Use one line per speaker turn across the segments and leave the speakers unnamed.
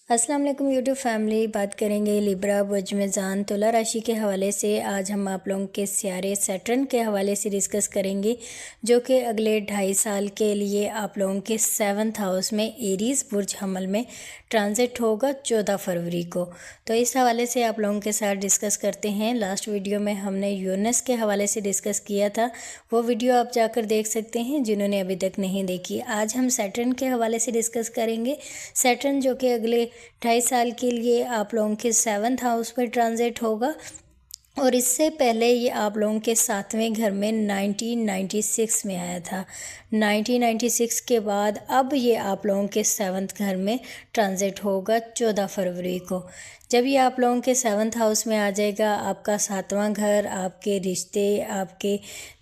السلام علیکم YouTube family, بات کریں گے لیبرا برج میزان تلا راشی کے حوالے سے۔ آج ہم آپ لوگوں کے سیارے سیٹرن کے حوالے سے ڈسکس کریں گے، جو کہ اگلے 2.5 سال کے لیے آپ لوگوں کے 7th ہاؤس میں ایریز برج حمل میں ٹرانزٹ ہوگا 14 فروری کو۔ تو اس حوالے سے آپ لوگوں کے ساتھ ڈسکس کرتے ہیں۔ لاسٹ ویڈیو میں ہم نے یورینس کے حوالے سے ڈسکس کیا تھا، وہ ویڈیو آپ جا کر دیکھ سکتے ہیں جنہوں نے ابھی تک نہیں دیکھی۔ آج ہم سیٹرن کے حوالے سے ڈسکس کریں گے۔ سیٹرن جو کہ اگلے 2.5 سال کے لیے آپ لوگوں کے 7th ہاؤس میں ٹرانزٹ ہوگا، اور اس سے پہلے یہ آپ لوگوں کے 7ویں گھر میں 1996 میں آیا تھا۔ 1996 کے بعد اب یہ آپ لوگوں کے 7th گھر میں ٹرانزٹ ہوگا 14 فروری کو۔ جب یہ آپ لوگوں کے 7th ہاؤس میں آ جائے گا، آپ کا 7واں گھر آپ کے رشتے، آپ کے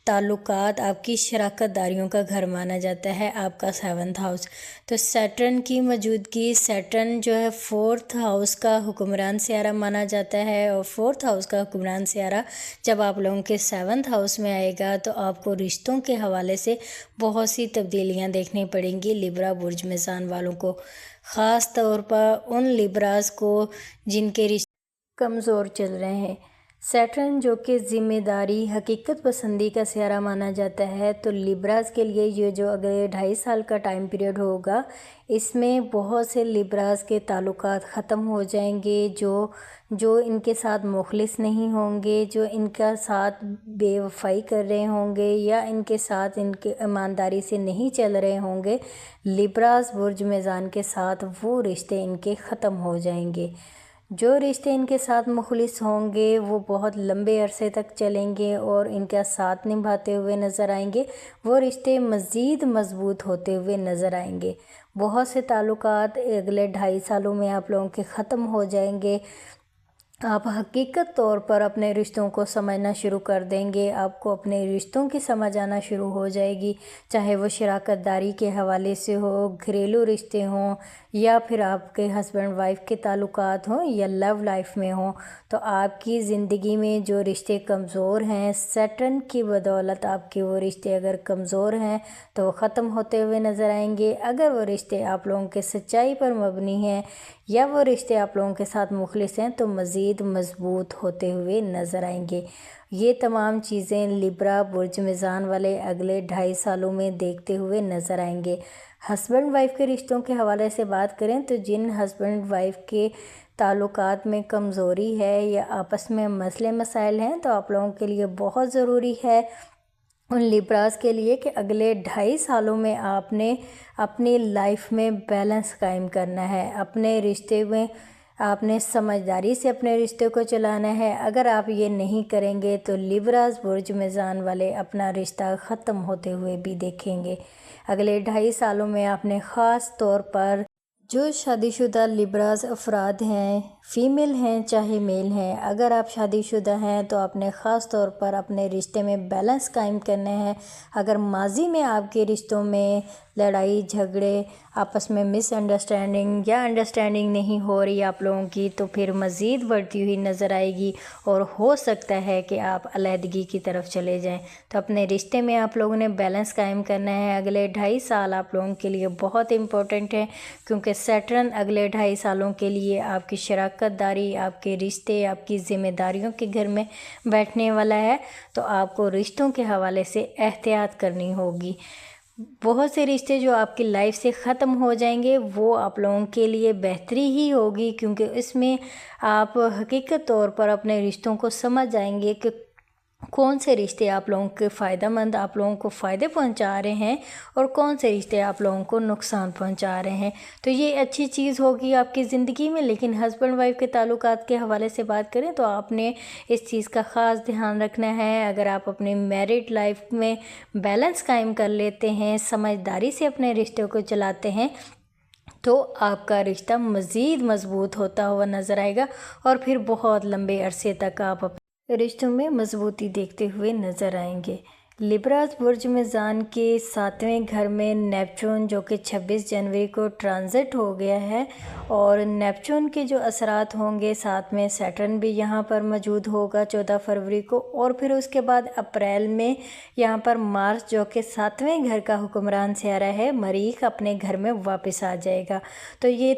تعلقات، آپ کی شراکت داریوں کا گھر مانا جاتا ہے، آپ کا 7th ہاؤس۔ تو سیٹرن کی موجودگی، سیٹرن جو ہے 4th ہاؤس کا حکمران سیارہ مانا جاتا ہے، اور 4th ہاؤس کا حکمران سیارہ جب آپ لوگوں کے 7th ہاؤس میں آئے گا تو آپ کو رشتوں کے حوالے سے بہت سی تبدیلیاں دیکھنی پڑیں گی لیبرا برج میزان والوں کو، خاص طور پر ان لیبراز کو جن کے رشتے کمزور چل رہے ہیں۔ سیٹرن جو کہ ذمہ داری، حقیقت پسندی کا سیارہ مانا جاتا ہے، تو لیبراز کے لیے یہ جو اگلے 2.5 سال کا ٹائم پیریڈ ہوگا، اس میں بہت سے لیبراز کے تعلقات ختم ہو جائیں گے، جو ان کے ساتھ مخلص نہیں ہوں گے، جو ان کا ساتھ بے وفائی کر رہے ہوں گے، یا ان کے ساتھ ان کے ایمانداری سے نہیں چل رہے ہوں گے، لیبراز برج میزان کے ساتھ وہ رشتے ان کے ختم ہو جائیں گے۔ جو رشتے ان کے ساتھ مخلص ہوں گے وہ بہت لمبے عرصے تک چلیں گے اور ان کا ساتھ نبھاتے ہوئے نظر آئیں گے، وہ رشتے مزید مضبوط ہوتے ہوئے نظر آئیں گے۔ بہت سے تعلقات اگلے 2.5 سالوں میں آپ لوگوں کے ختم ہو جائیں گے۔ آپ حقیقت طور پر اپنے رشتوں کو سمجھنا شروع کر دیں گے، آپ کو اپنے رشتوں کی سمجھ آنا شروع ہو جائے گی، چاہے وہ شراکت داری کے حوالے سے ہو، گھریلو رشتے ہوں، یا پھر آپ کے ہسبینڈ وائف کے تعلقات ہوں، یا لو لائف میں ہوں۔ تو آپ کی زندگی میں جو رشتے کمزور ہیں، سیٹرن کی بدولت آپ کے وہ رشتے اگر کمزور ہیں تو وہ ختم ہوتے ہوئے نظر آئیں گے۔ اگر وہ رشتے آپ لوگوں کے سچائی پر مبنی ہیں، یا وہ رشتے آپ لوگوں کے ساتھ مخلص ہیں، تو مزید مضبوط ہوتے ہوئے نظر آئیں گے۔ یہ تمام چیزیں لیبرا برج میزان والے اگلے 2.5 سالوں میں دیکھتے ہوئے نظر آئیں گے۔ ہسبینڈ وائف کے رشتوں کے حوالے سے بات کریں تو جن ہسبینڈ وائف کے تعلقات میں کمزوری ہے یا آپس میں مسئلے مسائل ہیں، تو آپ لوگوں کے لیے بہت ضروری ہے، ان لیبراز کے لیے، کہ اگلے 2.5 سالوں میں آپ نے اپنی لائف میں بیلنس قائم کرنا ہے، اپنے رشتے میں آپ نے سمجھداری سے اپنے رشتے کو چلانا ہے۔ اگر آپ یہ نہیں کریں گے تو لیبراز برج میزان والے اپنا رشتہ ختم ہوتے ہوئے بھی دیکھیں گے۔ اگلے 2.5 سالوں میں آپ نے خاص طور پر جو شادی شدہ لیبراز افراد ہیں، فیمیل ہیں چاہے میل ہیں، اگر آپ شادی شدہ ہیں تو آپ نے خاص طور پر اپنے رشتے میں بیلنس قائم کرنا ہے۔ اگر ماضی میں آپ کے رشتوں میں لڑائی جھگڑے، آپس میں مس انڈرسٹینڈنگ یا انڈرسٹینڈنگ نہیں ہو رہی آپ لوگوں کی، تو پھر مزید بڑھتی ہوئی نظر آئے گی، اور ہو سکتا ہے کہ آپ علیحدگی کی طرف چلے جائیں۔ تو اپنے رشتے میں آپ لوگوں نے بیلنس قائم کرنا ہے۔ اگلے 2.5 سال آپ لوگوں کے لیے بہت امپورٹنٹ ہے، کیونکہ سیٹرن اگلے 2.5 سالوں کے لیے آپ کی شراکت داری، آپ کے رشتے، آپ کی ذمہ داریوں کے گھر میں بیٹھنے والا ہے، تو آپ کو رشتوں کے حوالے سے احتیاط کرنی ہوگی۔ بہت سے رشتے جو آپ کی لائف سے ختم ہو جائیں گے وہ آپ لوگوں کے لیے بہتری ہی ہوگی، کیونکہ اس میں آپ حقیقت طور پر اپنے رشتوں کو سمجھ جائیں گے کہ کون سے رشتے آپ لوگوں کے فائدہ مند، آپ لوگوں کو فائدے پہنچا رہے ہیں، اور کون سے رشتے آپ لوگوں کو نقصان پہنچا رہے ہیں۔ تو یہ اچھی چیز ہوگی آپ کی زندگی میں۔ لیکن ہسبینڈ وائف کے تعلقات کے حوالے سے بات کریں تو آپ نے اس چیز کا خاص دھیان رکھنا ہے۔ اگر آپ اپنی میرڈ لائف میں بیلنس قائم کر لیتے ہیں، سمجھداری سے اپنے رشتوں کو چلاتے ہیں، تو آپ کا رشتہ مزید مضبوط ہوتا ہوا نظر آئے گا، اور پھر بہت لمبے عرصے تک آپ اپنے رشتوں میں مضبوطی دیکھتے ہوئے نظر آئیں گے۔ لیبراز برج میزان کے 7ویں گھر میں نیپچون جو کہ 26 جنوری کو ٹرانزٹ ہو گیا ہے، اور نیپچون کے جو اثرات ہوں گے، ساتھ میں سیٹرن بھی یہاں پر موجود ہوگا 14 فروری کو، اور پھر اس کے بعد اپریل میں یہاں پر مارس جو کہ 7ویں گھر کا حکمران سیارہ ہے، مریخ، اپنے گھر میں واپس آ جائے گا۔ تو یہ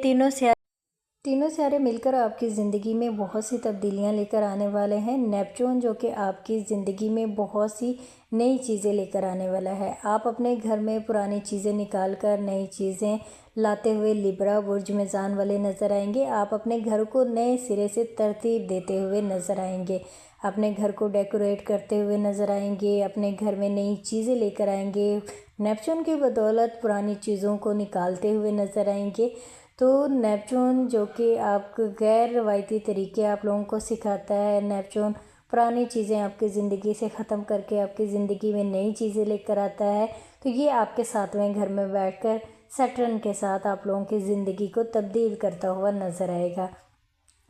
तीनों सितारे मिलकर आपकी ज़िंदगी में बहुत सी तब्दीलियां लेकर आने वाले हैं। नेपच्यून जो कि आपकी ज़िंदगी में बहुत सी नई चीज़ें लेकर आने वाला है। आप अपने घर में पुरानी चीज़ें निकाल कर नई चीज़ें लाते हुए लिब्रा बुर्ज मेज़ान वाले नज़र आएंगे। आप अपने घर को नए सिरे से तरतीब देते हुए नज़र आएंगे। अपने घर को डेकोरेट करते हुए नज़र आएंगे। अपने घर में नई चीज़ें लेकर आएंगे। नेपच्यून की बदौलत पुरानी चीज़ों को निकालते हुए नज़र आएंगे। तो नेपच्यून जो कि आपको गैर रवायती तरीके आप लोगों को सिखाता है। नेपच्यून पुरानी चीज़ें आपकी ज़िंदगी से ख़त्म करके आपकी ज़िंदगी में नई चीज़ें लेकर आता है। तो ये आपके सातवें घर में बैठकर सैटर्न के साथ आप लोगों की ज़िंदगी को तब्दील करता हुआ नज़र आएगा।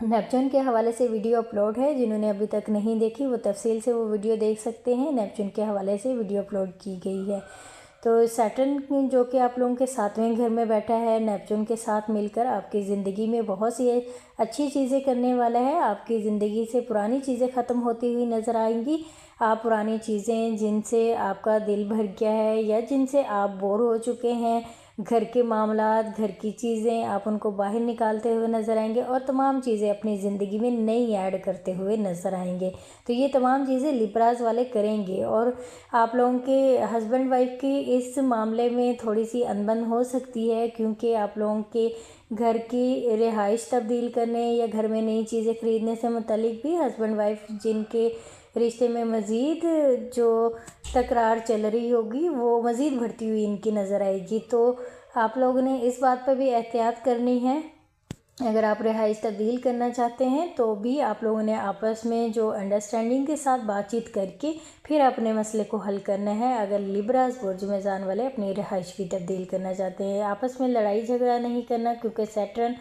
नेपच्यून के हवाले से वीडियो अपलोड है, जिन्होंने अभी तक नहीं देखी वो तफसील से वो वीडियो देख सकते हैं। नेपच्यून के हवाले से वीडियो अपलोड की गई है। तो सैटर्न जो कि आप लोगों के सातवें घर में बैठा है, नेपच्यून के साथ मिलकर आपकी ज़िंदगी में बहुत सी अच्छी चीज़ें करने वाला है। आपकी ज़िंदगी से पुरानी चीज़ें ख़त्म होती हुई नज़र आएंगी। आप पुरानी चीज़ें जिनसे आपका दिल भर गया है या जिनसे आप बोर हो चुके हैं, घर के मामलात, घर की चीज़ें, आप उनको बाहर निकालते हुए नज़र आएंगे और तमाम चीज़ें अपनी ज़िंदगी में नई ऐड करते हुए नज़र आएंगे। तो ये तमाम चीज़ें लिब्राज वाले करेंगे। और आप लोगों के हस्बैंड वाइफ की इस मामले में थोड़ी सी अनबन हो सकती है, क्योंकि आप लोगों के घर की रिहाइश तब्दील करने या घर में नई चीज़ें ख़रीदने से मुतल्लिक भी हस्बैंड वाइफ जिनके रिश्ते में मज़ीद जो तकरार चल रही होगी वो मज़ीद बढ़ती हुई इनकी नज़र आएगी। तो आप लोगों ने इस बात पर भी एहतियात करनी है। अगर आप रिहाइश तब्दील करना चाहते हैं तो भी आप लोगों ने आपस में जो अंडरस्टैंडिंग के साथ बातचीत करके फिर अपने मसले को हल करना है। अगर लिब्रास बुर्ज मेज़ान वाले अपनी रिहाइश भी तब्दील करना चाहते हैं, आपस में लड़ाई झगड़ा नहीं करना, क्योंकि सैटर्न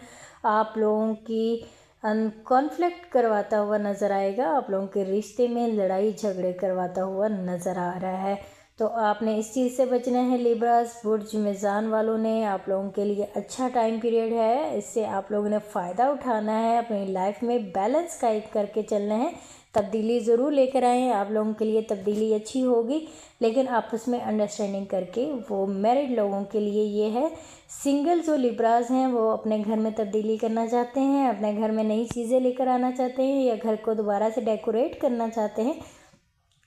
आप लोगों की कॉन्फ्लिक्ट करवाता हुआ नज़र आएगा। आप लोगों के रिश्ते में लड़ाई झगड़े करवाता हुआ नज़र आ रहा है। तो आपने इस चीज़ से बचना है। लिब्रास बुर्ज मेज़ान वालों ने आप लोगों के लिए अच्छा टाइम पीरियड है, इससे आप लोगों ने फ़ायदा उठाना है। अपनी लाइफ में बैलेंस कायम करके चलना है। तब्दीली ज़रूर लेकर आएँ, आप लोगों के लिए तब्दीली अच्छी होगी, लेकिन आपस में अंडरस्टैंडिंग करके। वो मैरिड लोगों के लिए ये है। सिंगल जो लिब्रास हैं वो अपने घर में तब्दीली करना चाहते हैं, अपने घर में नई चीज़ें लेकर आना चाहते हैं या घर को दोबारा से डेकोरेट करना चाहते हैं,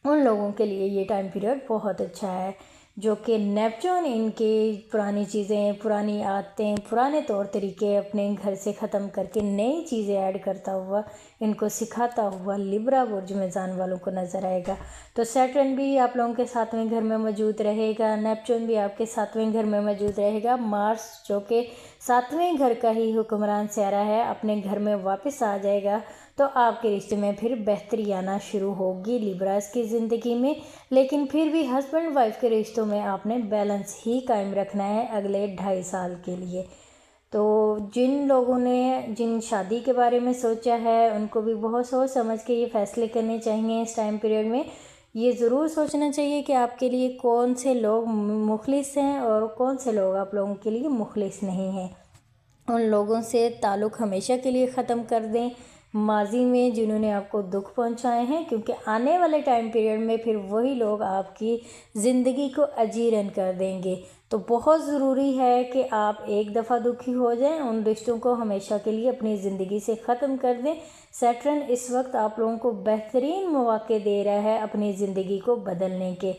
उन लोगों के लिए ये टाइम पीरियड बहुत अच्छा है। जो कि नेपच्यून इनके पुरानी चीज़ें, पुरानी आदतें, पुराने तौर तरीके अपने घर से ख़त्म करके नई चीज़ें ऐड करता हुआ, इनको सिखाता हुआ लिब्रा बुर्ज मेज़ान वालों को नज़र आएगा। तो सैटर्न भी आप लोगों के सातवें घर में मौजूद रहेगा, नेपच्यून भी आपके सातवें घर में मौजूद रहेगा। मार्स जो कि सातवें घर का ही हुक्मरान सितारा है, अपने घर में वापस आ जाएगा। तो आपके रिश्ते में फिर बेहतरी आना शुरू होगी लिब्रास की ज़िंदगी में। लेकिन फिर भी हस्बैंड वाइफ के रिश्तों में आपने बैलेंस ही कायम रखना है अगले 2.5 साल के लिए। तो जिन लोगों ने जिन शादी के बारे में सोचा है, उनको भी बहुत सोच समझ के ये फ़ैसले करने चाहिए। इस टाइम पीरियड में ये ज़रूर सोचना चाहिए कि आपके लिए कौन से लोग मुखलिस हैं और कौन से लोग आप लोगों के लिए मुखलिस नहीं हैं। उन लोगों से ताल्लुक़ हमेशा के लिए ख़त्म कर दें माजी में जिन्होंने आपको दुख पहुंचाए हैं, क्योंकि आने वाले टाइम पीरियड में फिर वही लोग आपकी ज़िंदगी को अजीरन कर देंगे। तो बहुत ज़रूरी है कि आप एक दफ़ा दुखी हो जाएं, उन रिश्तों को हमेशा के लिए अपनी ज़िंदगी से ख़त्म कर दें। सैटर्न इस वक्त आप लोगों को बेहतरीन मौके दे रहा है अपनी ज़िंदगी को बदलने के।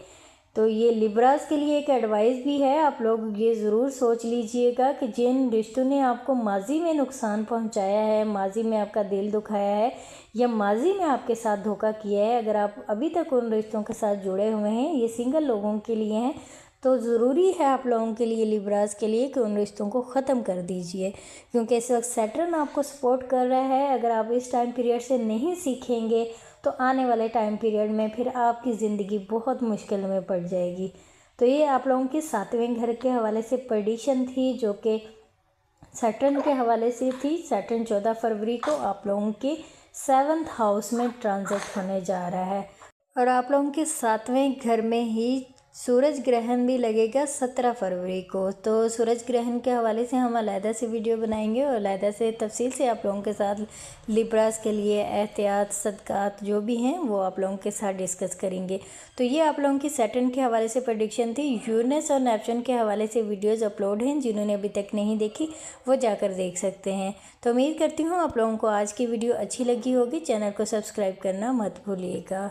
तो ये लिब्रास के लिए एक एडवाइस भी है। आप लोग ये ज़रूर सोच लीजिएगा कि जिन रिश्तों ने आपको माजी में नुकसान पहुंचाया है, माजी में आपका दिल दुखाया है या माजी में आपके साथ धोखा किया है, अगर आप अभी तक उन रिश्तों के साथ जुड़े हुए हैं, ये सिंगल लोगों के लिए हैं, तो ज़रूरी है आप लोगों के लिए, लिब्रास के लिए, कि उन रिश्तों को ख़त्म कर दीजिए, क्योंकि इस वक्त सैटर्न आपको सपोर्ट कर रहा है। अगर आप इस टाइम पीरियड से नहीं सीखेंगे तो आने वाले टाइम पीरियड में फिर आपकी ज़िंदगी बहुत मुश्किल में पड़ जाएगी। तो ये आप लोगों की सातवें घर के हवाले से प्रेडिक्शन थी, जो कि सैटर्न के हवाले से थी। सैटर्न 14 फरवरी को आप लोगों के 7th हाउस में ट्रांजिट होने जा रहा है और आप लोगों के सातवें घर में ही सूरज ग्रहण भी लगेगा 17 फरवरी को। तो सूरज ग्रहण के हवाले से हम अलहदा से वीडियो बनाएंगे और अलहदा से तफसील से आप लोगों के साथ लिब्रास के लिए एहतियात सदक़ात जो भी हैं वो आप लोगों के साथ डिस्कस करेंगे। तो ये आप लोगों की सैटर्न के हवाले से प्रेडिक्शन थी। यूरेनस और नेपच्यून के हवाले से वीडियोज़ अपलोड हैं, जिन्होंने अभी तक नहीं देखी वो जाकर देख सकते हैं। तो उम्मीद करती हूँ आप लोगों को आज की वीडियो अच्छी लगी होगी। चैनल को सब्सक्राइब करना मत भूलिएगा।